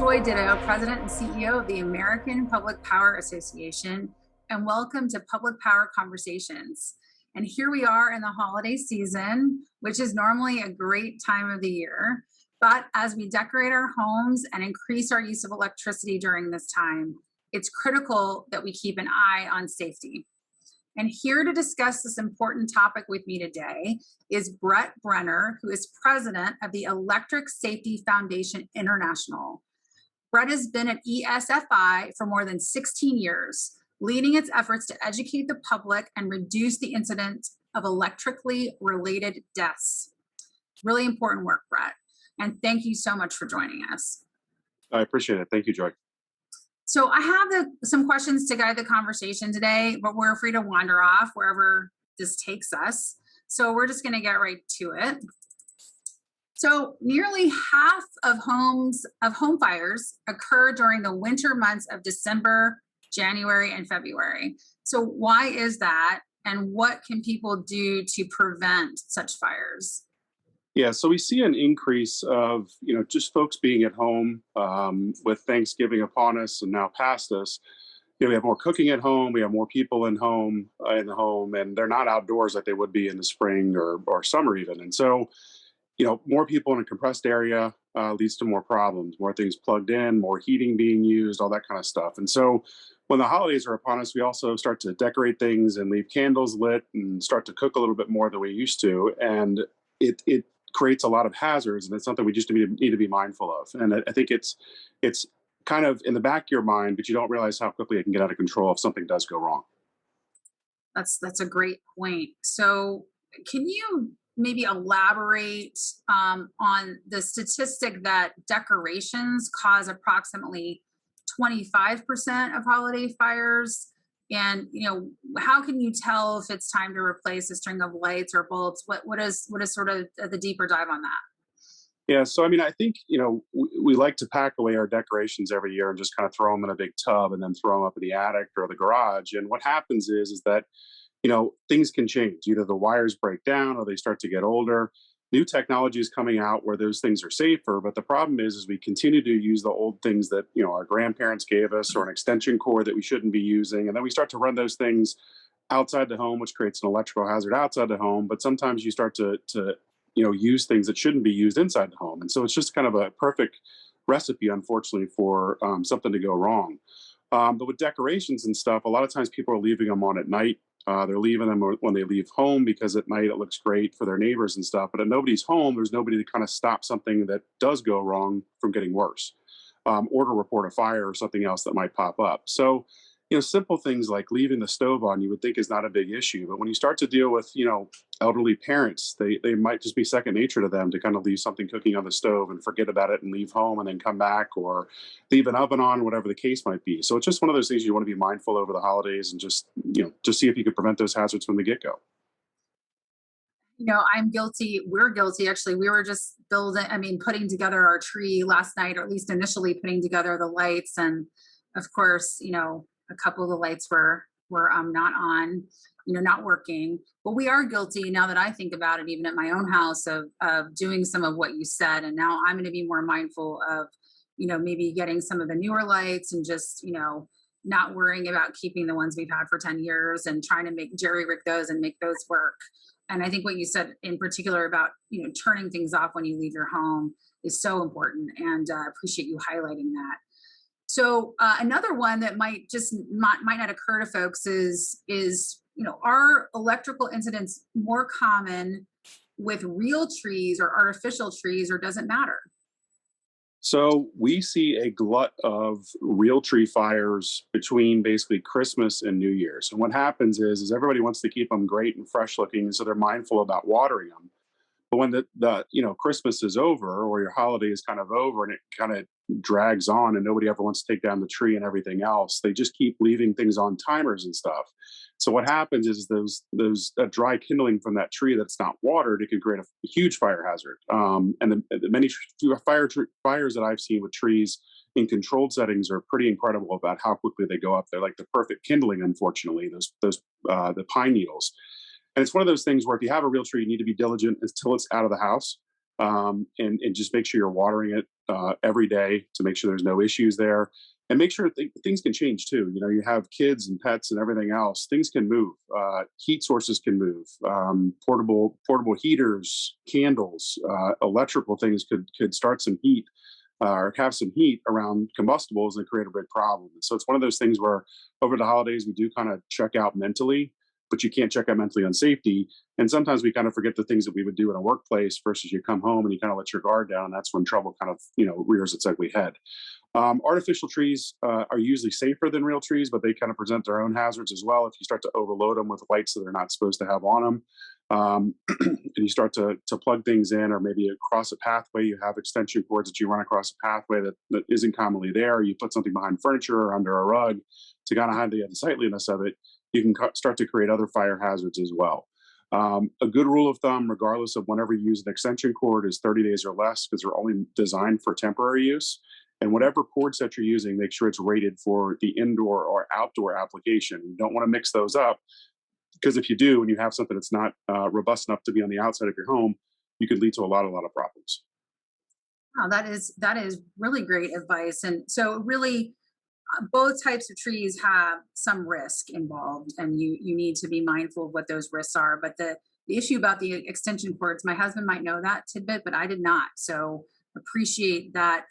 Joy Ditto, President and CEO of the American Public Power Association, and welcome to Public Power Conversations. And here we are in the holiday season, which is normally a great time of the year. But as we decorate our homes and increase our use of electricity during this time, it's critical that we keep an eye on safety. And here to discuss this important topic with me today is Brett Brenner, who is president of the Electric Safety Foundation International. Brett has been at ESFI for more than 16 years, leading its efforts to educate the public and reduce the incidence of electrically related deaths. Really important work, Brett. And thank you so much for joining us. I appreciate it. Thank you, Joy. So I have some questions to guide the conversation today, but we're free to wander off wherever this takes us. So we're just going to get right to it. So nearly half of home fires occur during the winter months of December, January, and February. So why is that? And what can people do to prevent such fires? Yeah, so we see an increase of, just folks being at home with Thanksgiving upon us and now past us. We have more cooking at home. We have more people in the home, and they're not outdoors like they would be in the spring or summer even. And so, more people in a compressed area leads to more problems, more things plugged in, more heating being used, all that kind of stuff. And so when the holidays are upon us, we also start to decorate things and leave candles lit and start to cook a little bit more than we used to. And it creates a lot of hazards, and it's something we just need to be mindful of. And I think it's kind of in the back of your mind, but you don't realize how quickly it can get out of control if something does go wrong. That's a great point. So can you maybe elaborate on the statistic that decorations cause approximately 25% of holiday fires? And how can you tell if it's time to replace a string of lights or bulbs? What is sort of the deeper dive on that? Yeah, so I think we like to pack away our decorations every year and just kind of throw them in a big tub and then throw them up in the attic or the garage. And what happens is that things can change. Either the wires break down or they start to get older. New technology is coming out where those things are safer, but the problem is we continue to use the old things that our grandparents gave us, or an extension cord that we shouldn't be using, and then we start to run those things outside the home, which creates an electrical hazard outside the home. But sometimes you start to use things that shouldn't be used inside the home, and so it's just kind of a perfect recipe, unfortunately, for something to go wrong. But with decorations and stuff, a lot of times people are leaving them on at night. They're leaving them when they leave home because at night it looks great for their neighbors and stuff. But if nobody's home, there's nobody to kind of stop something that does go wrong from getting worse, or to report a fire or something else that might pop up. So, simple things like leaving the stove on, you would think is not a big issue. But when you start to deal with, elderly parents, they might just be second nature to them to kind of leave something cooking on the stove and forget about it and leave home and then come back, or leave an oven on, whatever the case might be. So it's just one of those things you want to be mindful over the holidays and just see if you could prevent those hazards from the get-go. I'm guilty. We're guilty. Actually, we were just putting together our tree last night, or at least initially putting together the lights. And of course, a couple of the lights were not on, not working. But we are guilty, now that I think about it, even at my own house, of doing some of what you said. And now I'm going to be more mindful of, maybe getting some of the newer lights and just, not worrying about keeping the ones we've had for 10 years and trying to jerry-rig those and make those work. And I think what you said in particular about, turning things off when you leave your home is so important, and appreciate you highlighting that. So another one that might not occur to folks is are electrical incidents more common with real trees or artificial trees, or does it matter? So we see a glut of real tree fires between basically Christmas and New Year's. And what happens is everybody wants to keep them great and fresh looking, and so they're mindful about watering them. But when the Christmas is over, or your holiday is kind of over, and it kind of drags on and nobody ever wants to take down the tree and everything else, they just keep leaving things on timers and stuff. So what happens is those dry kindling from that tree that's not watered, it can create a huge fire hazard. And the many fires that I've seen with trees in controlled settings are pretty incredible about how quickly they go up. They're like the perfect kindling, unfortunately, the pine needles. And it's one of those things where if you have a real tree, you need to be diligent until it's out of the house. and just make sure you're watering it every day to make sure there's no issues there. And make sure things can change too. You know, you have kids and pets and everything else. Things can move. Heat sources can move. Portable heaters, candles, electrical things could start some heat or have some heat around combustibles and create a big problem. So it's one of those things where over the holidays we do kind of check out mentally, but you can't check out mentally on safety. And sometimes we kind of forget the things that we would do in a workplace versus you come home and you kind of let your guard down. And that's when trouble kind of, rears its ugly head. Artificial trees are usually safer than real trees, but they kind of present their own hazards as well. If you start to overload them with lights that they're not supposed to have on them, and you start to plug things in, or maybe across a pathway, you have extension cords that you run across a pathway that isn't commonly there. You put something behind furniture or under a rug to kind of hide the unsightliness of it. You can start to create other fire hazards as well. A good rule of thumb, regardless of whenever you use an extension cord, is 30 days or less because they're only designed for temporary use. And whatever cord set you're using, make sure it's rated for the indoor or outdoor application. You don't want to mix those up because if you do, and you have something that's not robust enough to be on the outside of your home, you could lead to a lot of problems. Wow, that is really great advice. And so really, both types of trees have some risk involved, and you need to be mindful of what those risks are. But the issue about the extension cords, my husband might know that tidbit, but I did not. So appreciate that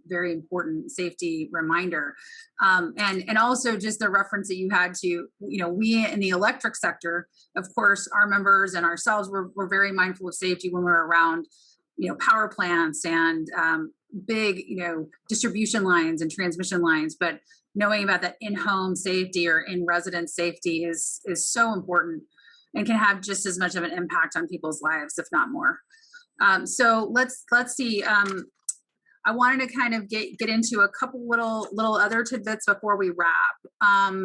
very important safety reminder. And also just the reference that you had to, we in the electric sector, of course, our members and ourselves, we're very mindful of safety when we're around, power plants and big, distribution lines and transmission lines. But knowing about that in-home safety or in-residence safety is so important and can have just as much of an impact on people's lives, if not more. So let's see. I wanted to kind of get into a couple little other tidbits before we wrap.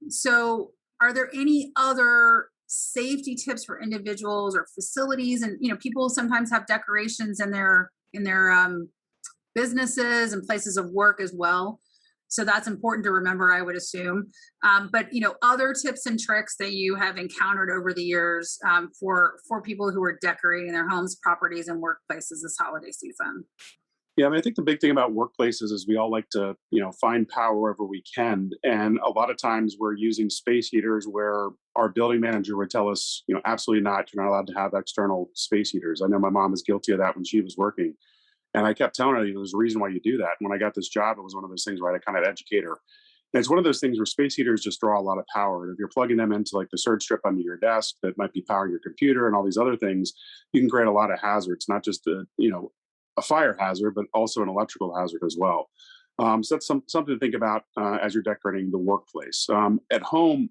So are there any other safety tips for individuals or facilities? And people sometimes have decorations in their businesses and places of work as well. So that's important to remember, I would assume. But other tips and tricks that you have encountered over the years for people who are decorating their homes, properties, and workplaces this holiday season. Yeah, I mean, I think the big thing about workplaces is we all like to, find power wherever we can. And a lot of times we're using space heaters where our building manager would tell us, absolutely not. You're not allowed to have external space heaters. I know my mom was guilty of that when she was working. And I kept telling her, there's a reason why you do that. And when I got this job, it was one of those things where I had to kind of educate her. And it's one of those things where space heaters just draw a lot of power. And if you're plugging them into like the surge strip under your desk that might be powering your computer and all these other things, you can create a lot of hazards, not just a fire hazard, but also an electrical hazard as well. So that's something to think about as you're decorating the workplace. At home,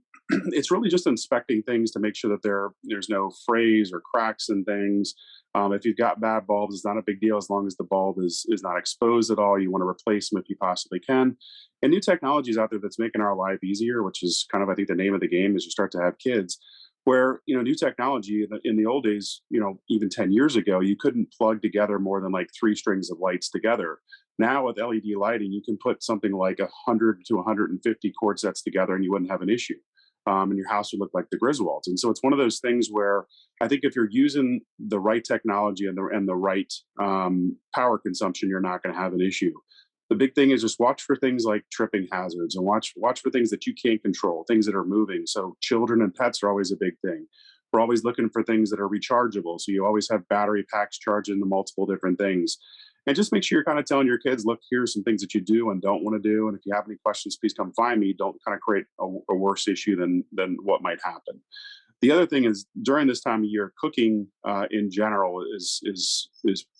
it's really just inspecting things to make sure that there's no frays or cracks in things. If you've got bad bulbs, it's not a big deal as long as the bulb is not exposed at all. You want to replace them if you possibly can. And new technologies out there that's making our life easier, which is kind of, I think, the name of the game as you start to have kids. Where new technology in the old days, even 10 years ago, you couldn't plug together more than like 3 strings of lights together. Now with LED lighting, you can put something like 100 to 150 cord sets together, and you wouldn't have an issue. And your house would look like the Griswolds. And so it's one of those things where I think if you're using the right technology and the right power consumption, you're not going to have an issue. The big thing is just watch for things like tripping hazards and watch for things that you can't control, things that are moving. So children and pets are always a big thing. We're always looking for things that are rechargeable. So you always have battery packs charging the multiple different things. And just make sure you're kind of telling your kids, look, here's some things that you do and don't want to do. And if you have any questions, please come find me. Don't kind of create a worse issue than what might happen. The other thing is during this time of year, cooking in general is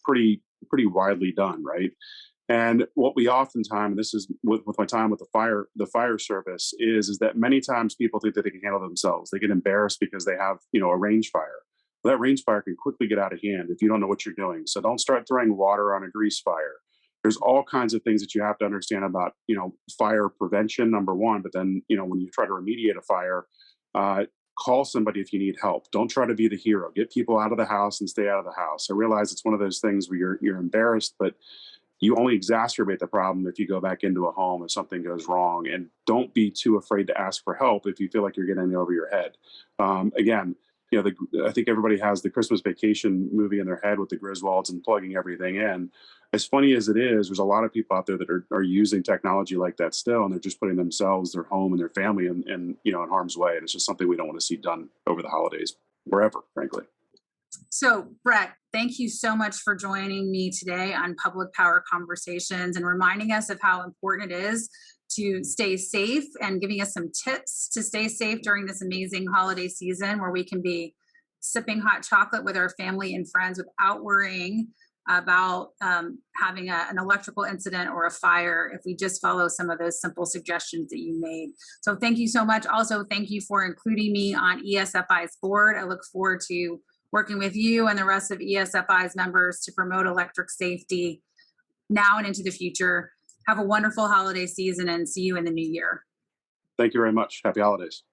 pretty widely done, right? And what we oftentimes, and this is with my time with the fire service, is that many times people think that they can handle themselves. They get embarrassed because they have a range fire. Well, that range fire can quickly get out of hand if you don't know what you're doing. So don't start throwing water on a grease fire. There's all kinds of things that you have to understand about fire prevention, number one. But then when you try to remediate a fire, call somebody if you need help. Don't try to be the hero. Get people out of the house and stay out of the house. I realize it's one of those things where you're embarrassed, but you only exacerbate the problem if you go back into a home if something goes wrong. And don't be too afraid to ask for help if you feel like you're getting over your head. Again, you know, I think everybody has the Christmas Vacation movie in their head with the Griswolds and plugging everything in. As funny as it is, there's a lot of people out there that are using technology like that still, and they're just putting themselves, their home, and their family in you know, in harm's way. And it's just something we don't want to see done over the holidays, wherever, frankly. So, Brett, thank you so much for joining me today on Public Power Conversations and reminding us of how important it is to stay safe and giving us some tips to stay safe during this amazing holiday season where we can be sipping hot chocolate with our family and friends without worrying about having an electrical incident or a fire if we just follow some of those simple suggestions that you made. So thank you so much. Also, thank you for including me on ESFI's board. I look forward to working with you and the rest of ESFI's members to promote electric safety now and into the future. Have a wonderful holiday season and see you in the new year. Thank you very much. Happy holidays.